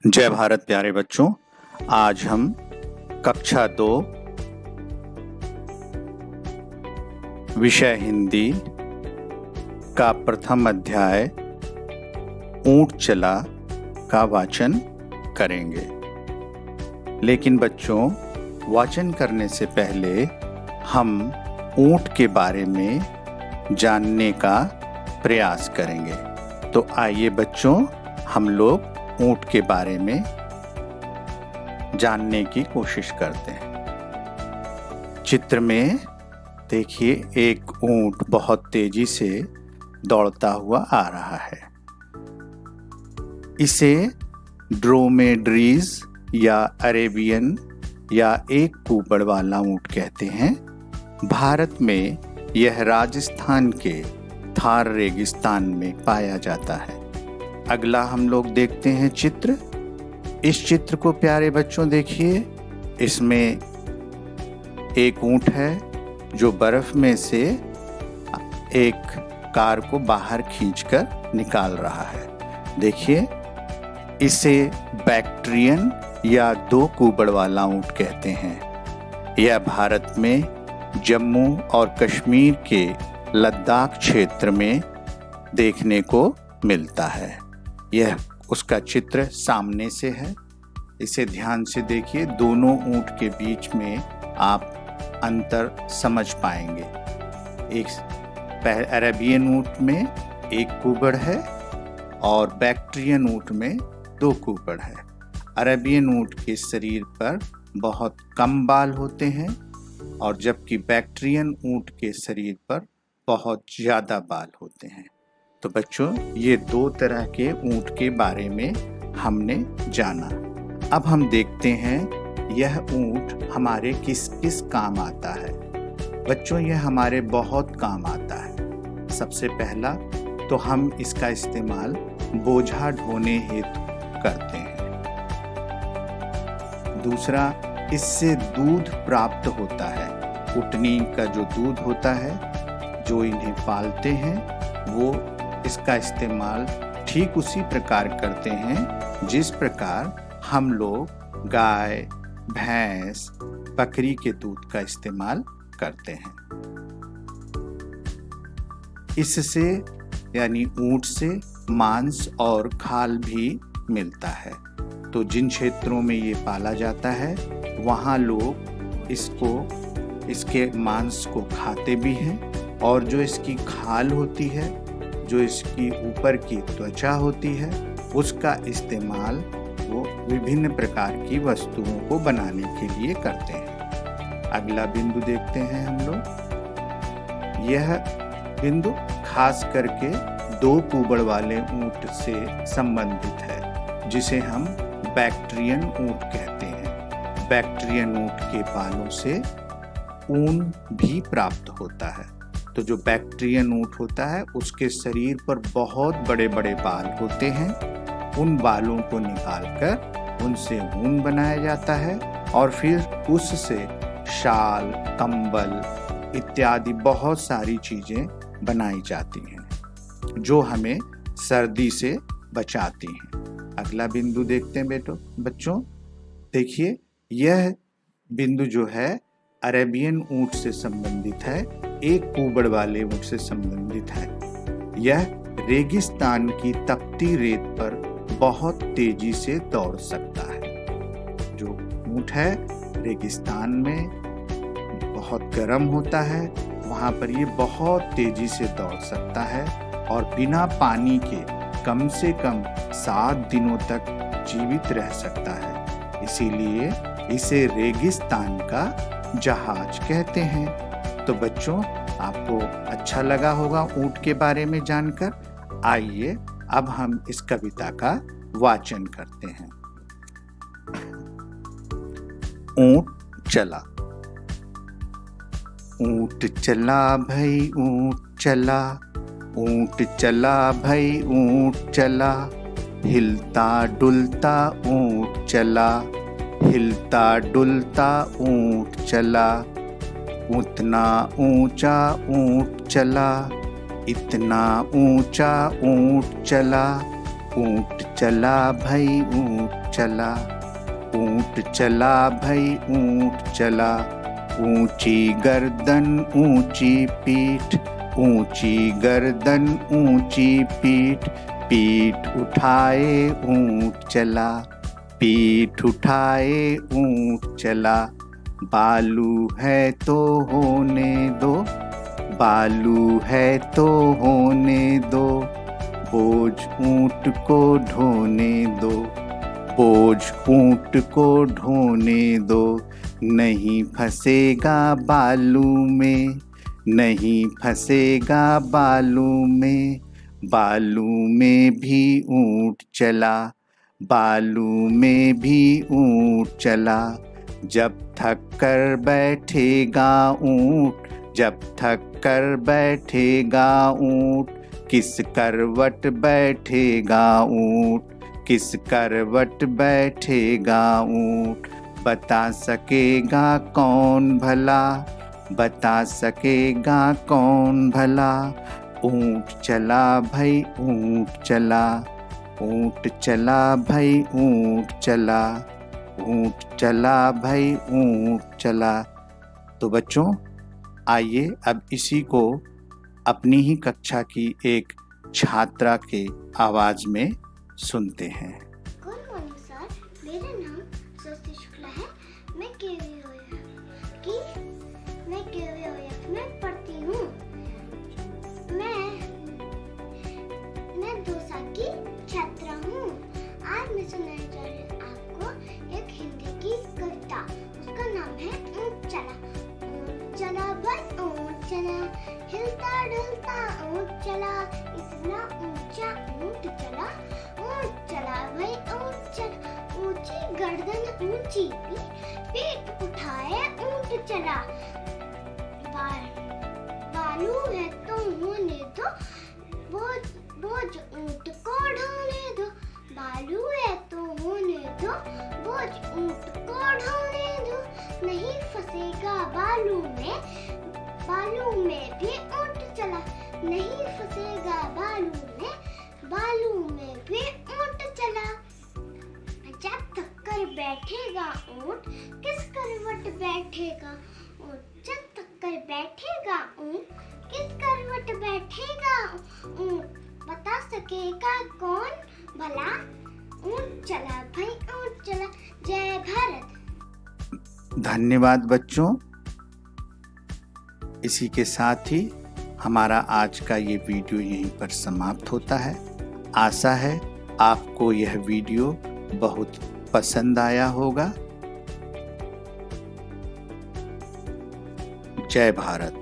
जय भारत प्यारे बच्चों। आज हम कक्षा 2 विषय हिंदी का प्रथम अध्याय ऊंट चला का वाचन करेंगे। लेकिन बच्चों, वाचन करने से पहले हम ऊंट के बारे में जानने का प्रयास करेंगे। तो आइए बच्चों, हम लोग ऊंट के बारे में जानने की कोशिश करते हैं। चित्र में देखिए, एक ऊंट बहुत तेजी से दौड़ता हुआ आ रहा है। इसे ड्रोमेड्रीज या अरेबियन या एक कुबड़ वाला ऊंट कहते हैं। भारत में यह राजस्थान के थार रेगिस्तान में पाया जाता है। अगला हम लोग देखते हैं चित्र। इस चित्र को प्यारे बच्चों देखिए, इसमें एक ऊंट है जो बर्फ में से एक कार को बाहर खींचकर निकाल रहा है। देखिए, इसे बैक्ट्रियन या दो कुबड़ वाला ऊंट कहते हैं। यह भारत में जम्मू और कश्मीर के लद्दाख क्षेत्र में देखने को मिलता है। यह उसका चित्र सामने से है। इसे ध्यान से देखिए, दोनों ऊंट के बीच में आप अंतर समझ पाएंगे। एक अरेबियन ऊंट में एक कुबड़ है और बैक्ट्रियन ऊंट में दो कुबड़ है। अरेबियन ऊंट के शरीर पर बहुत कम बाल होते हैं और जबकि बैक्ट्रियन ऊंट के शरीर पर बहुत ज़्यादा बाल होते हैं। तो बच्चों, ये दो तरह के ऊंट के बारे में हमने जाना। अब हम देखते हैं यह ऊंट हमारे किस किस काम आता है। बच्चों, यह हमारे बहुत काम आता है। सबसे पहला तो हम इसका इस्तेमाल बोझा ढोने हेतु करते हैं। दूसरा, इससे दूध प्राप्त होता है। ऊँटनी का जो दूध होता है, जो इन्हें पालते हैं, वो इसका इस्तेमाल ठीक उसी प्रकार करते हैं जिस प्रकार हम लोग गाय, भैंस, बकरी के दूध का इस्तेमाल करते हैं। इससे यानी ऊंट से मांस और खाल भी मिलता है। तो जिन क्षेत्रों में ये पाला जाता है, वहाँ लोग इसके मांस को खाते भी हैं और जो इसकी खाल होती है, जो इसकी ऊपर की त्वचा होती है, उसका इस्तेमाल वो विभिन्न प्रकार की वस्तुओं को बनाने के लिए करते हैं। अगला बिंदु देखते हैं हम लोग। यह बिंदु खास करके दो कुबड़ वाले ऊंट से संबंधित है, जिसे हम बैक्ट्रियन ऊंट कहते हैं। बैक्ट्रियन ऊंट के बालों से ऊन भी प्राप्त होता है। तो जो बैक्ट्रियन ऊंट होता है, उसके शरीर पर बहुत बड़े बड़े बाल होते हैं। उन बालों को निकालकर उनसे ऊन बनाया जाता है और फिर उससे शाल, कंबल इत्यादि बहुत सारी चीजें बनाई जाती हैं, जो हमें सर्दी से बचाती हैं। अगला बिंदु देखते हैं बच्चों। देखिए, यह बिंदु जो है अरेबियन ऊंट से संबंधित है, एक कुबड़ वाले ऊंट से संबंधित है। यह रेगिस्तान की तपती रेत पर बहुत तेजी से दौड़ सकता है। जो ऊंट है, रेगिस्तान में बहुत गर्म होता है, वहाँ पर ये बहुत तेजी से दौड़ सकता है और बिना पानी के कम से कम 7 दिनों तक जीवित रह सकता है। इसीलिए इसे रेगिस्तान का जहाज कहते हैं। तो बच्चों, आपको अच्छा लगा होगा ऊंट के बारे में जानकर। आइए अब हम इस कविता का वाचन करते हैं। ऊंट चला। ऊंट चला भाई ऊंट चला, ऊंट चला भाई ऊंट चला, हिलता डुलता ऊंट चला, हिलता डुलता ऊंट चला, उतना ऊंचा ऊंट चला, इतना ऊंचा ऊंट चला, ऊंट चला भाई ऊंट चला, ऊंट चला भाई ऊंट चला, ऊंची गर्दन ऊंची पीठ, ऊंची गर्दन ऊंची पीठ, पीठ उठाए ऊंट चला, पीठ उठाए ऊंट चला, बालू है तो होने दो, बालू है तो होने दो, बोझ ऊंट को ढोने दो, बोझ ऊंट को ढोने दो, नहीं फंसेगा बालू में, नहीं फंसेगा बालू में, बालू में भी ऊंट चला, बालू में भी ऊंट चला, जब थक कर बैठेगा ऊंट, जब थक कर बैठेगा ऊंट, किस करवट बैठेगा ऊंट, किस करवट बैठेगा ऊंट, बता सकेगा कौन भला, बता सकेगा कौन भला, ऊंट चला भाई ऊंट चला, ऊंट चला भाई ऊंट चला, ऊंट चला भाई ऊंट चला। तो बच्चों, आइए अब इसी को अपनी ही कक्षा की एक छात्रा के आवाज में सुनते हैं। गुड मॉर्निंग सर, मेरा नाम सरस्वती शुक्ला है। मैं KVOF में पढ़ती हूँ। मैं 2 साल की छात्रा हूँ। आज मैं सुनाने जा रही हूँ आपको एक हिंदी की कविता। उसका नाम है ऊंट चला। ऊंट चला भाई ऊंट चला, हिलता डुलता ऊंट चला, इतना ऊंचा ऊंट चला, ऊंट चला भाई ऊंट चला, ऊंची गर्दन ऊंची पीठ उठाए ऊंट चला, बालू है तो होने दो, बोझ ऊंट को ढोने दो, बालू है तो होने दो, बोझ ऊंट को ढोने दो, नहीं फंसेगा बालू में भी ऊंट चला, नहीं फंसेगा बालू में भी ऊंट चला, जब तक कर बैठेगा ऊंट, किस करवट बैठेगा ऊंट, जब तक कर बैठेगा ऊंट, किस करवट बैठेगा ऊंट, बता सकेगा कौन भला, ऊंट चला भाई ऊंट चला। जय भारत। धन्यवाद बच्चों। इसी के साथ ही हमारा आज का ये वीडियो यहीं पर समाप्त होता है। आशा है आपको यह वीडियो बहुत पसंद आया होगा। जय भारत।